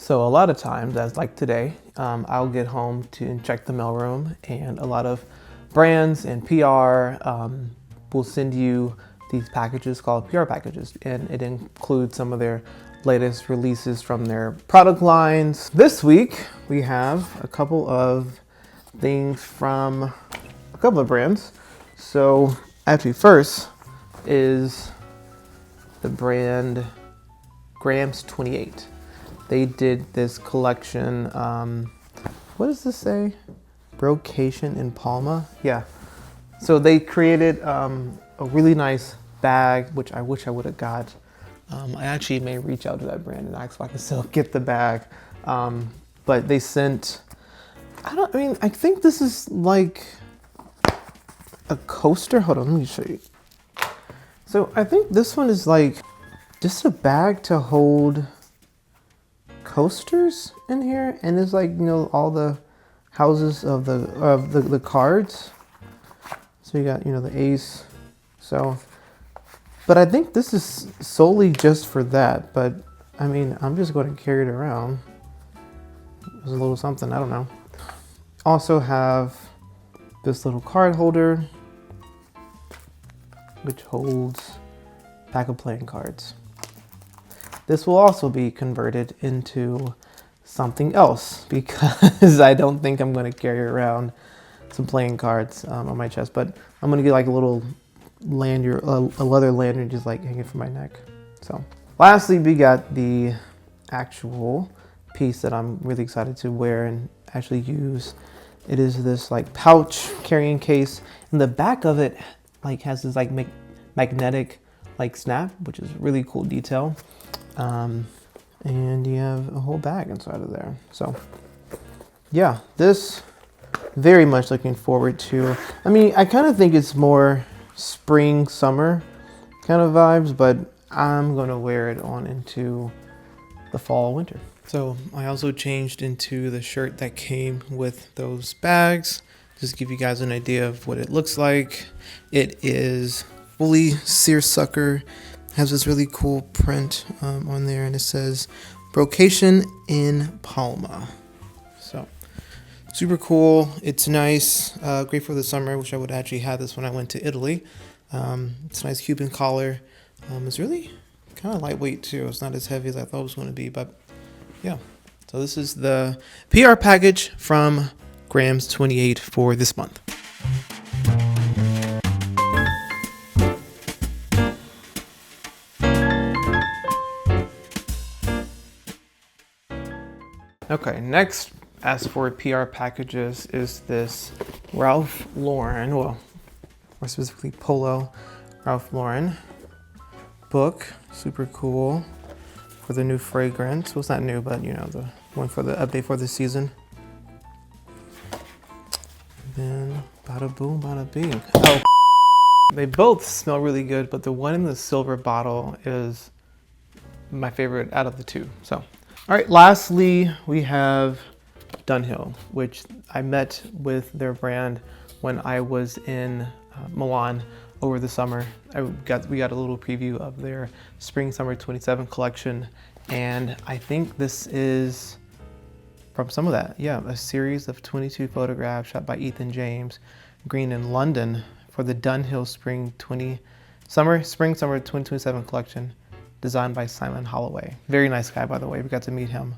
So a lot of times, as like today, I'll get home to check the mailroom, and a lot of brands and PR will send you these packages called PR packages, and it includes some of their latest releases from their product lines. This week, we have a couple of things from a couple of brands. So actually first is the brand Grams 28. They did this collection, what does this say? Brocation in Palma? Yeah. So they created a really nice bag, which I wish I would have got. I actually may reach out to that brand and ask if I can still get the bag. But they sent, I think this is like a coaster. Hold on, let me show you. So I think this one is like just a bag to hold coasters in here, and it's like, you know, all the houses of the cards. So you got, you know, the ace. So, but I think this is solely just for that. But I mean, I'm just going to carry it around. It's a little something, I don't know. Also have this little card holder, which holds a pack of playing cards. This will also be converted into something else because I don't think I'm going to carry around some playing cards on my chest, but I'm going to get like a little lanyard, a leather lanyard, just like hanging from my neck. So lastly, we got the actual piece that I'm really excited to wear and actually use. It is this like pouch carrying case, and the back of it like has this like magnetic like snap, which is really cool detail. And you have a whole bag inside of there. So yeah, this very much looking forward to. I mean, I kind of think it's more spring, summer kind of vibes, but I'm gonna wear it on into the fall, winter. So I also changed into the shirt that came with those bags. Just to give you guys an idea of what it looks like. It is fully seersucker. Has this really cool print on there, and it says Brocation in Palma. So super cool. It's nice, great for the summer. Wish I would actually have this when I went to Italy. It's a nice Cuban collar. It's really kind of lightweight too. It's not as heavy as I thought it was going to be, but yeah. So this is the PR package from Grams 28 for this month. Okay, next, as for PR packages, is this Ralph Lauren, well, more specifically Polo Ralph Lauren book. Super cool for the new fragrance. Well, it's not new, but you know, the one for the update for the season. And then bada boom, bada bing. Oh, they both smell really good, but the one in the silver bottle is my favorite out of the two. So. All right, lastly, we have Dunhill, which I met with their brand when I was in Milan over the summer. We got a little preview of their Spring Summer 27 collection, and I think this is from some of that. Yeah, a series of 22 photographs shot by Ethan James Green in London for the Dunhill Spring Summer 2027 collection. Designed by Simon Holloway. Very nice guy, by the way. We got to meet him.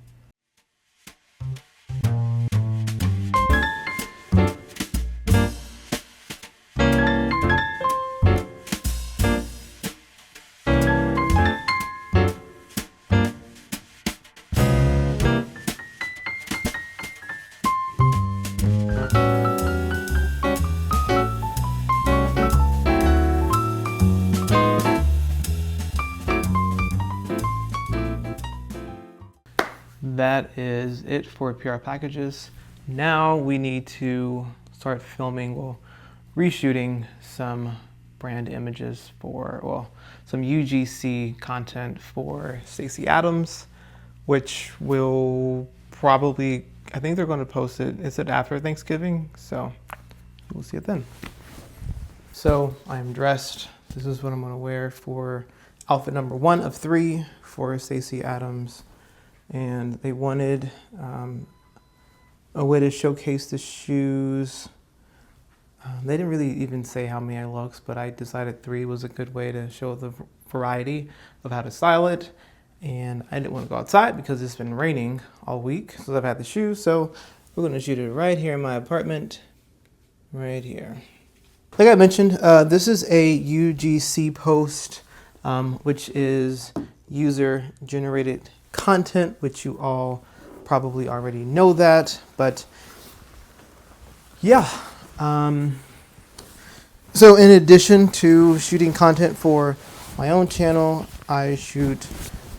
That is it for PR packages. Now we need to start filming, well, reshooting some brand images for, well, some UGC content for Stacey Adams, which will probably, I think they're going to post it, is it after Thanksgiving? So we'll see it then. So I'm dressed. This is what I'm going to wear for outfit number 1 of 3 for Stacey Adams and they wanted a way to showcase the shoes. They didn't really even say how many looks, but I decided 3 was a good way to show the variety of how to style it. And I didn't want to go outside because it's been raining all week, so I've had the shoes. So we're going to shoot it right here in my apartment, right here. Like I mentioned, this is a UGC post, which is user-generated content, which you all probably already know that. But yeah. So in addition to shooting content for my own channel, I shoot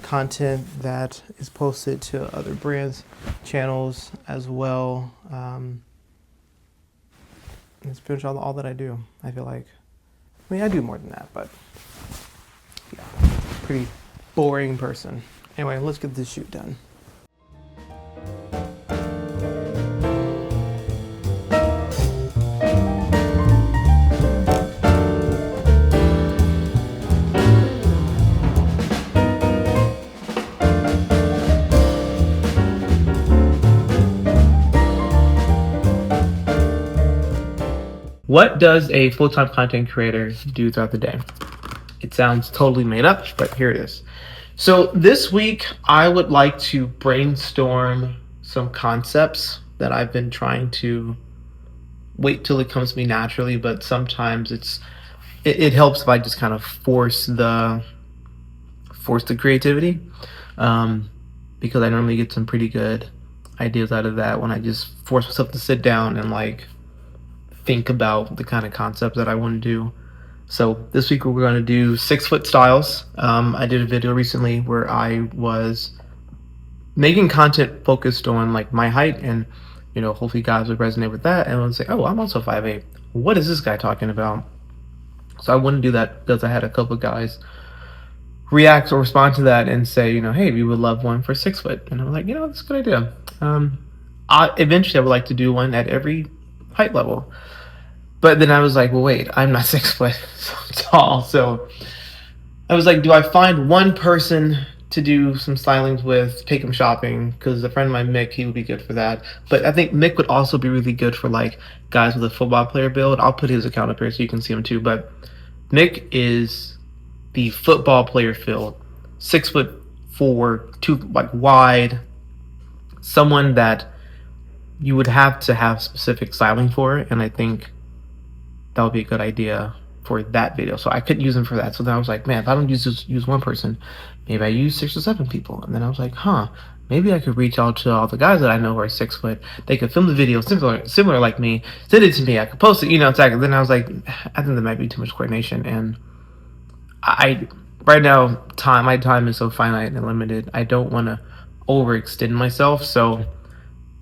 content that is posted to other brands' channels as well. It's pretty much all that I do. I feel like, I mean, I do more than that, but yeah, pretty boring person. Anyway, let's get this shoot done. What does a full-time content creator do throughout the day? It sounds totally made up, but here it is. So this week, I would like to brainstorm some concepts that I've been trying to wait till it comes to me naturally, but sometimes it helps if I just kind of force the creativity, because I normally get some pretty good ideas out of that when I just force myself to sit down and like think about the kind of concepts that I want to do. So this week we're going to do 6-foot styles. I did a video recently where I was making content focused on like my height, and hopefully guys would resonate with that and would say, oh, I'm also 5'8". What is this guy talking about? So I wouldn't do that because I had a couple of guys react or respond to that and say, hey, we would love one for 6 foot. And I'm like, that's a good idea. Eventually I would like to do one at every height level. But then I was like, well, wait, I'm not 6 foot tall. So I was like, do I find one person to do some stylings with, take him shopping? Because a friend of mine, Mick, he would be good for that. But I think Mick would also be really good for like guys with a football player build. I'll put his account up here so you can see him too. But Mick is the football player build, 6'4", too like wide, someone that you would have to have specific styling for, and I think that would be a good idea for that video. So I couldn't use him for that. So then I was like, man, if I don't use one person, maybe I use 6 or 7 people. And then I was like, maybe I could reach out to all the guys that I know who are 6 foot. They could film the video similar like me, send it to me, I could post it, exactly. Then I was like, I think that might be too much coordination. And right now, my time is so finite and limited. I don't want to overextend myself. So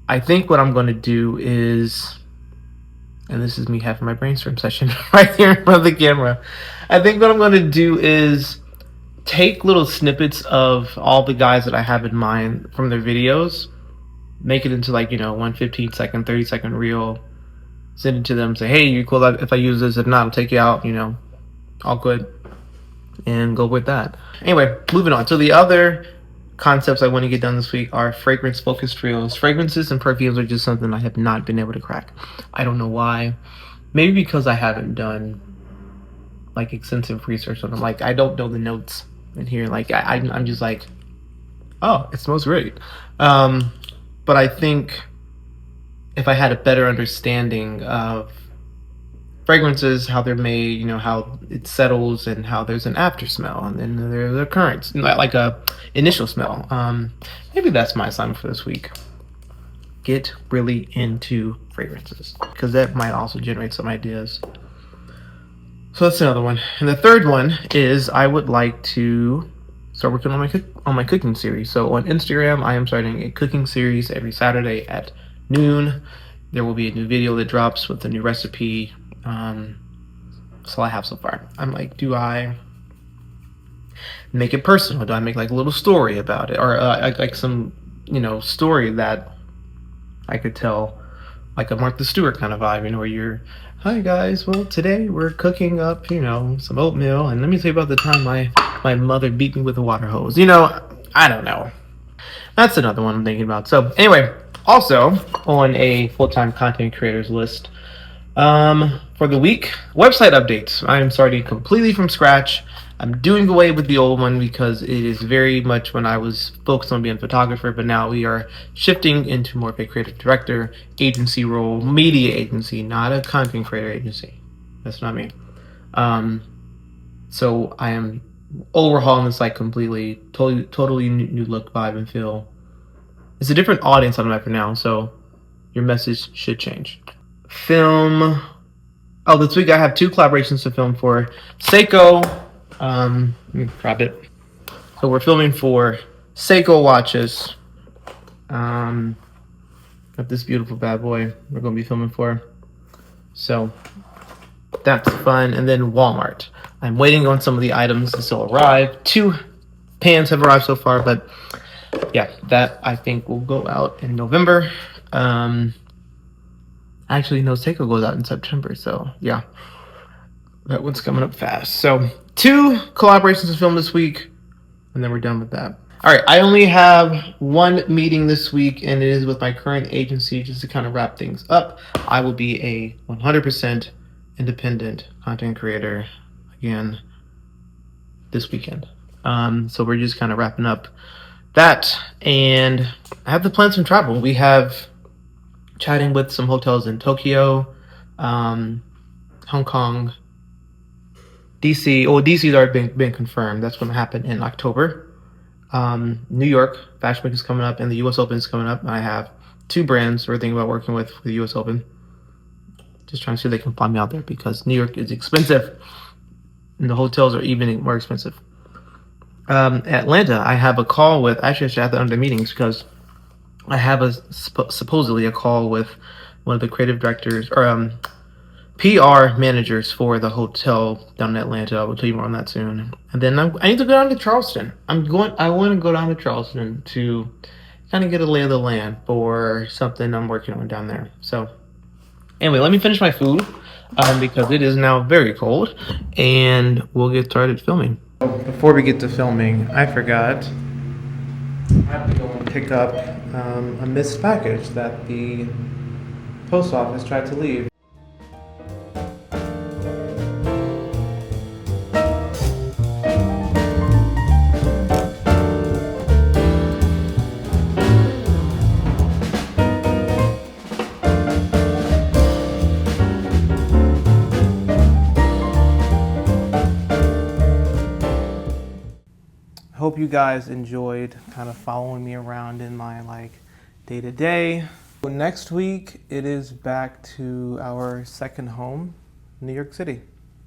I think what I'm going to do is, and this is me having my brainstorm session right here in front of the camera. I think what I'm going to do is take little snippets of all the guys that I have in mind from their videos, make it into like, 1 15-second, 30-second reel, send it to them, say, hey, you cool if I use this? If not, I'll take you out, all good, and go with that. Anyway, moving on. So the other concepts I want to get done this week are fragrance focused reels. Fragrances and perfumes are just something I have not been able to crack. I don't know why. Maybe because I haven't done like extensive research on them. Like I don't know the notes in here. Like I'm just like, oh, it smells great. But I think if I had a better understanding of fragrances, how they're made, how it settles, and how there's an after smell, and then there's a current, like a initial smell. Maybe that's my assignment for this week. Get really into fragrances, because that might also generate some ideas. So that's another one. And the third one is I would like to start working on my cooking series. So on Instagram, I am starting a cooking series every Saturday at noon. There will be a new video that drops with a new recipe. So I have so far. I'm like, do I make it personal? Do I make like a little story about it, or like some story that I could tell, like a Martha Stewart kind of vibe, where you're, hi guys, well today we're cooking up some oatmeal, and let me tell you about the time my mother beat me with a water hose. I don't know, That's another one I'm thinking about. So anyway, also on a full-time content creators list, for the week, website updates. I am starting completely from scratch. I'm doing away with the old one because it is very much when I was focused on being a photographer, but now we are shifting into more of a creative director agency role, media agency, not a content creator agency. That's not me. So I am overhauling the site completely, totally new look, vibe, and feel. It's a different audience on the map for now, so your message should change. Film. Oh, this week I have 2 collaborations to film for Seiko. Let me grab it. So we're filming for Seiko watches. Got this beautiful bad boy we're going to be filming for. So that's fun. And then Walmart. I'm waiting on some of the items to still arrive. 2 pans have arrived so far, but yeah, that I think will go out in November. Actually, no, Seiko goes out in September, so yeah, that one's coming up fast. So 2 collaborations to film this week, and then we're done with that. All right, I only have 1 meeting this week, and it is with my current agency, just to kind of wrap things up. I will be a 100% independent content creator again this weekend. So we're just kind of wrapping up that, and I have to plan some travel. We have chatting with some hotels in Tokyo, Hong Kong, DC. Oh, DC's already been confirmed. That's going to happen in October. New York Fashion Week is coming up, and the US Open is coming up. I have 2 brands we're thinking about working with for the US Open. Just trying to see if they can find me out there, because New York is expensive and the hotels are even more expensive. Atlanta, I have a call with, actually I should have that under meetings, because I have supposedly a call with one of the creative directors or PR managers for the hotel down in Atlanta. I will tell you more on that soon. And then I need to go down to Charleston. I want to go down to Charleston to kind of get a lay of the land for something I'm working on down there. So anyway, let me finish my food because it is now very cold, and we'll get started filming. Before we get to filming, I forgot. I have to go and pick up a missed package that the post office tried to leave. Hope you guys enjoyed kind of following me around in my day-to-day. Next week, it is back to our second home, New York City.